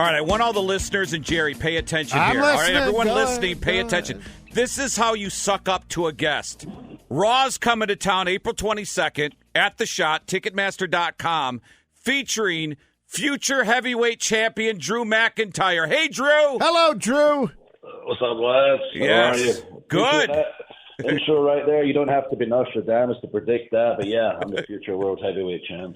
All right, I want all the listeners and Jerry, pay attention here. All right, everyone listening, pay attention. This is how you suck up to a guest. Raw's coming to town April 22nd at The Shot, Ticketmaster.com, featuring future heavyweight champion Drew McIntyre. Hey, Drew. Hello, Drew. What's up, lads? Yes. How are you? Good. Intro right there. You don't have to be Nostradamus to predict that, but yeah, I'm the future world heavyweight champion.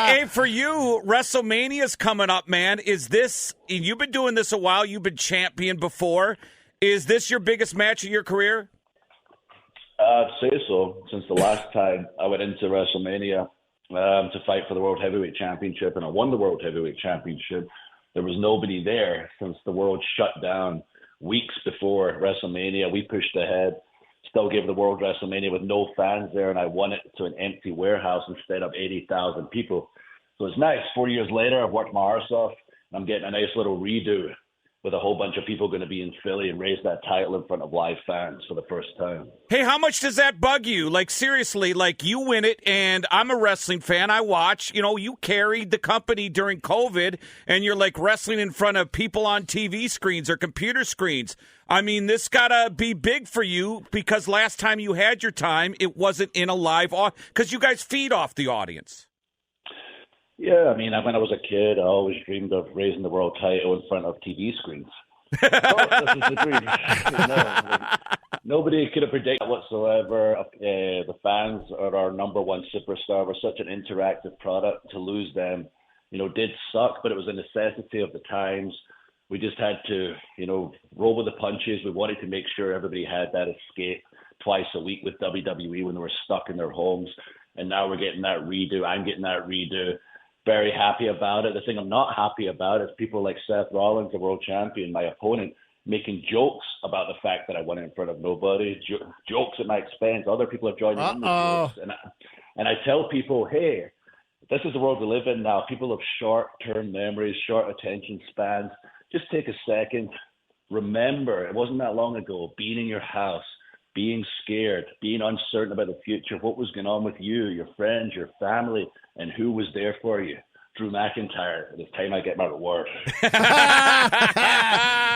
Hey, for you, WrestleMania's coming up, man. Is this, you've been doing this a while, you've been champion before. Is this your biggest match of your career? I'd say so. Since the last time I went into WrestleMania to fight for the World Heavyweight Championship, and I won the World Heavyweight Championship, there was nobody there since the world shut down weeks before WrestleMania. We pushed ahead, still gave the world WrestleMania with no fans there, and I won it to an empty warehouse instead of 80,000 people. So it's nice. 4 years later, I've worked my arse off, and I'm getting a nice little redo with a whole bunch of people going to be in Philly and raise that title in front of live fans for the first time. Hey, how much does that bug you? Like, seriously, like, you win it, and I'm a wrestling fan. I watch. You know, you carried the company during COVID, and you're, like, wrestling in front of people on TV screens or computer screens. I mean, this got to be big for you because last time you had your time, it wasn't in a live audience because you guys feed off the audience. Yeah, I mean, when I was a kid, I always dreamed of raising the world title in front of TV screens. This is the dream. Nobody could have predicted whatsoever. The fans are our number one superstar. We're such an interactive product. To lose them, did suck, but it was a necessity of the times. We just had to, roll with the punches. We wanted to make sure everybody had that escape twice a week with WWE when they were stuck in their homes. And now we're getting that redo. I'm getting that redo. Very happy about it. The thing I'm not happy about is people like Seth Rollins, the world champion, my opponent, making jokes about the fact that I won in front of nobody, jokes at my expense. Other people are joining in the jokes. And I tell people, hey, this is the world we live in now. People have short-term memories, short attention spans. Just take a second. Remember, it wasn't that long ago, being in your house, being scared, being uncertain about the future, what was going on with you, your friends, your family, and who was there for you. Drew McIntyre, it's time I get my reward.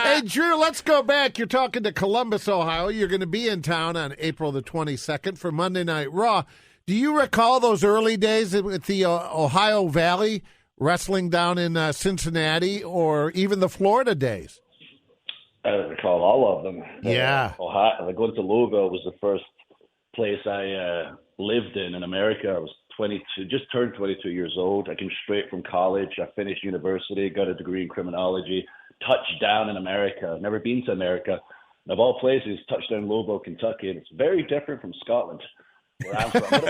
Hey, Drew, let's go back. You're talking to Columbus, Ohio. You're going to be in town on April the 22nd for Monday Night Raw. Do you recall those early days at the Ohio Valley, wrestling down in Cincinnati, or even the Florida days? I recall all of them. Yeah. Ohio, going to Louisville was the first place I lived in America. I was 22, just turned 22 years old. I came straight from college. I finished university, got a degree in criminology, touched down in America. I've never been to America. And of all places, touched down in Louisville, Kentucky. And it's very different from Scotland, where I'm from.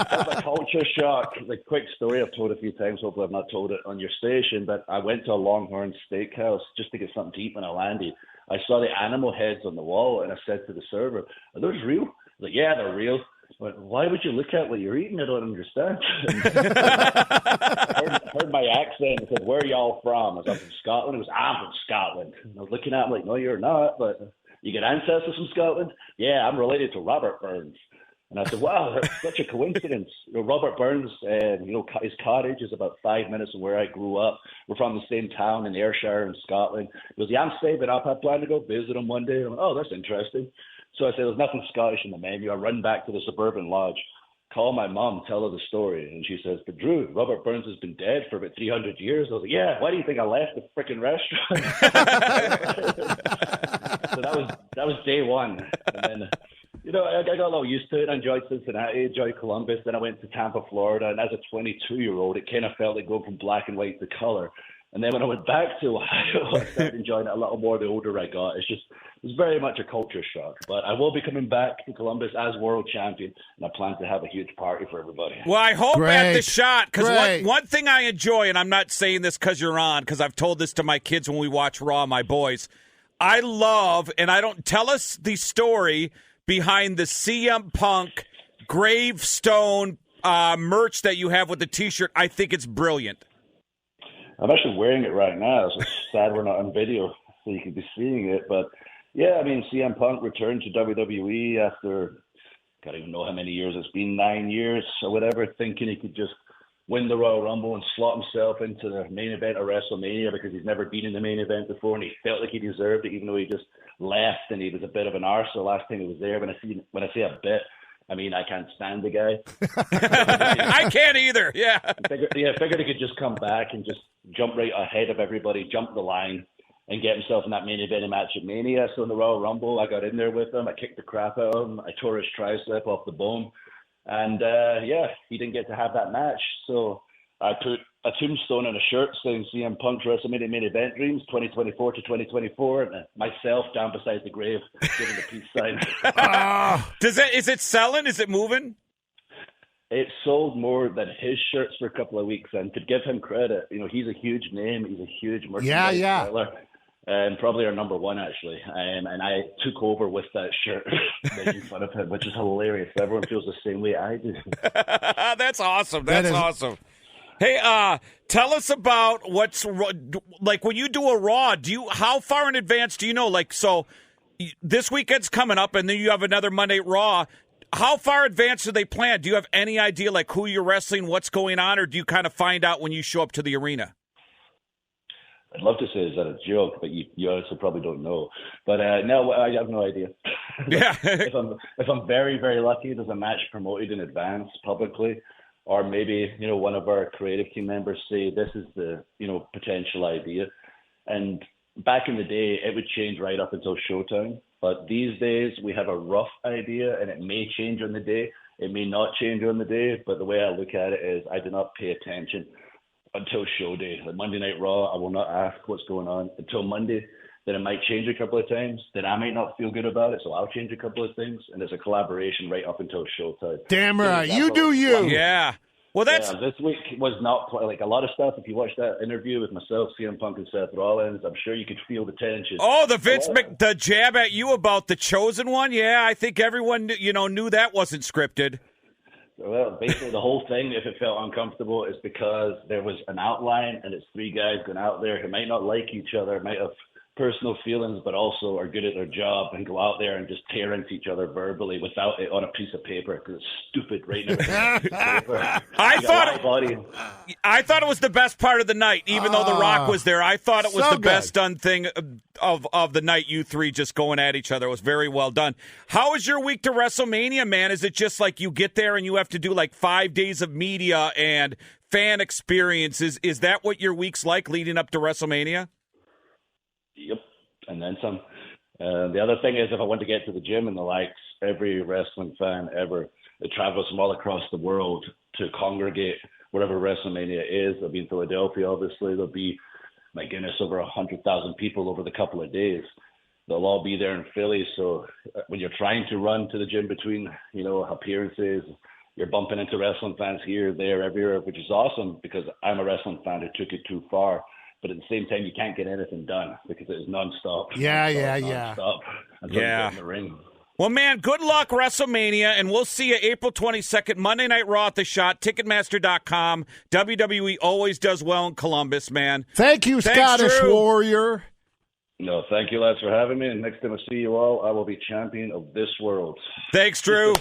That was a culture shock. The quick story I've told a few times. Hopefully I've not told it on your station, but I went to a Longhorn Steakhouse just to get something to eat when I landed. I saw the animal heads on the wall, and I said to the server, "Are those real?" Like, yeah, they're real. But why would you look at what you're eating? I don't understand. heard my accent and said, "Where are y'all from?" I was, "I'm from Scotland." It was, "I'm from Scotland." And I was looking at him like, "No, you're not, but you get ancestors from Scotland?" "Yeah, I'm related to Robert Burns." And I said, "Wow, that's such a coincidence." Robert Burns, his cottage is about 5 minutes from where I grew up. We're from the same town in Ayrshire in Scotland. He goes, "Yeah, I'm saving up. I plan to go visit him one day." I'm like, "Oh, that's interesting." So I said, "There's nothing Scottish in the menu." I run back to the suburban lodge, call my mom, tell her the story. And she says, "But Drew, Robert Burns has been dead for about 300 years. I was like, "Yeah, why do you think I left the freaking restaurant?" So that was day one. And then, I got a little used to it. I enjoyed Cincinnati, enjoyed Columbus. Then I went to Tampa, Florida. And as a 22-year-old, it kind of felt like going from black and white to color. And then when I went back to Ohio, I started enjoying it a little more the older I got. It was very much a culture shock. But I will be coming back to Columbus as world champion, and I plan to have a huge party for everybody. Well, I hope at the Shot, because one thing I enjoy, and I'm not saying this because you're on, because I've told this to my kids when we watch Raw, my boys, I love, and I don't tell us the story behind the CM Punk gravestone merch that you have with the T-shirt. I think it's brilliant. I'm actually wearing it right now. It's sad we're not on video, so you could be seeing it. But, yeah, I mean, CM Punk returned to WWE after, I don't even know how many years it's been, 9 years or whatever, thinking he could just win the Royal Rumble and slot himself into the main event of WrestleMania because he's never been in the main event before and he felt like he deserved it, even though he just left and he was a bit of an arse the last time he was there. When I say a bit, I mean I can't stand the guy. I can't either. Yeah. Figured he could just come back and just jump right ahead of everybody, jump the line, and get himself in that main event match at Mania. So in the Royal Rumble, I got in there with him. I kicked the crap out of him. I tore his tricep off the bone. And, he didn't get to have that match. So I put a tombstone on a shirt saying CM Punk's WrestleMania main event dreams 2024 to 2024. And myself down beside the grave giving the peace sign. Is it selling? Is it moving? It sold more than his shirts for a couple of weeks. And to give him credit, he's a huge name. He's a huge merchandise seller. And probably our number one, actually. And I took over with that shirt, making fun of him, which is hilarious. Everyone feels the same way I do. That's awesome. That's awesome. Hey, tell us about what's like when you do a Raw. How far in advance do you know? Like, so this weekend's coming up, and then you have another Monday Raw. How far advance do they plan? Do you have any idea, like who you're wrestling, what's going on, or do you kind of find out when you show up to the arena? I'd love to say is that a joke, but you also probably don't know. But no, I have no idea. Yeah. if I'm very, very lucky, there's a match promoted in advance publicly, or maybe one of our creative team members say this is the potential idea. And back in the day, it would change right up until showtime. But these days, we have a rough idea, and it may change on the day. It may not change on the day. But the way I look at it is, I do not pay attention until show day. Like Monday Night Raw, I will not ask what's going on until Monday. Then it might change a couple of times. Then I might not feel good about it, so I'll change a couple of things. And there's a collaboration right up until showtime. Damn right. You do you. Yeah. Well, this week was not like a lot of stuff. If you watch that interview with myself, CM Punk, and Seth Rollins, I'm sure you could feel the tension. Oh, the jab at you about the Chosen One? Yeah, I think everyone knew that wasn't scripted. Well, basically the whole thing, if it felt uncomfortable, is because there was an outline and it's three guys going out there who might not like each other, might have personal feelings, but also are good at their job and go out there and just tear into each other verbally without it on a piece of paper because it's stupid right now. I thought it was the best part of the night, even though The Rock was there. I thought it was the best done thing of the night, you three just going at each other. It was very well done. How is your week to WrestleMania, man? Is it just like you get there and you have to do like 5 days of media and fan experiences? Is that what your week's like leading up to WrestleMania? Yep, and then some. The other thing is, if I want to get to the gym and the likes, every wrestling fan ever that travels from all across the world to congregate wherever WrestleMania is. There'll be in Philadelphia, obviously. There'll be, my goodness, over 100,000 people over the couple of days. They'll all be there in Philly. So when you're trying to run to the gym between, appearances, you're bumping into wrestling fans here, there, everywhere, which is awesome because I'm a wrestling fan who took it too far. But at the same time, you can't get anything done because it is nonstop. Yeah. Nonstop until you get in the ring. Well, man, good luck WrestleMania, and we'll see you April 22nd, Monday Night Raw at the Shot, Ticketmaster.com. WWE always does well in Columbus, man. Thanks, Scottish Drew. Warrior. No, thank you, lads, for having me. And next time I see you all, I will be champion of this world. Thanks, Drew.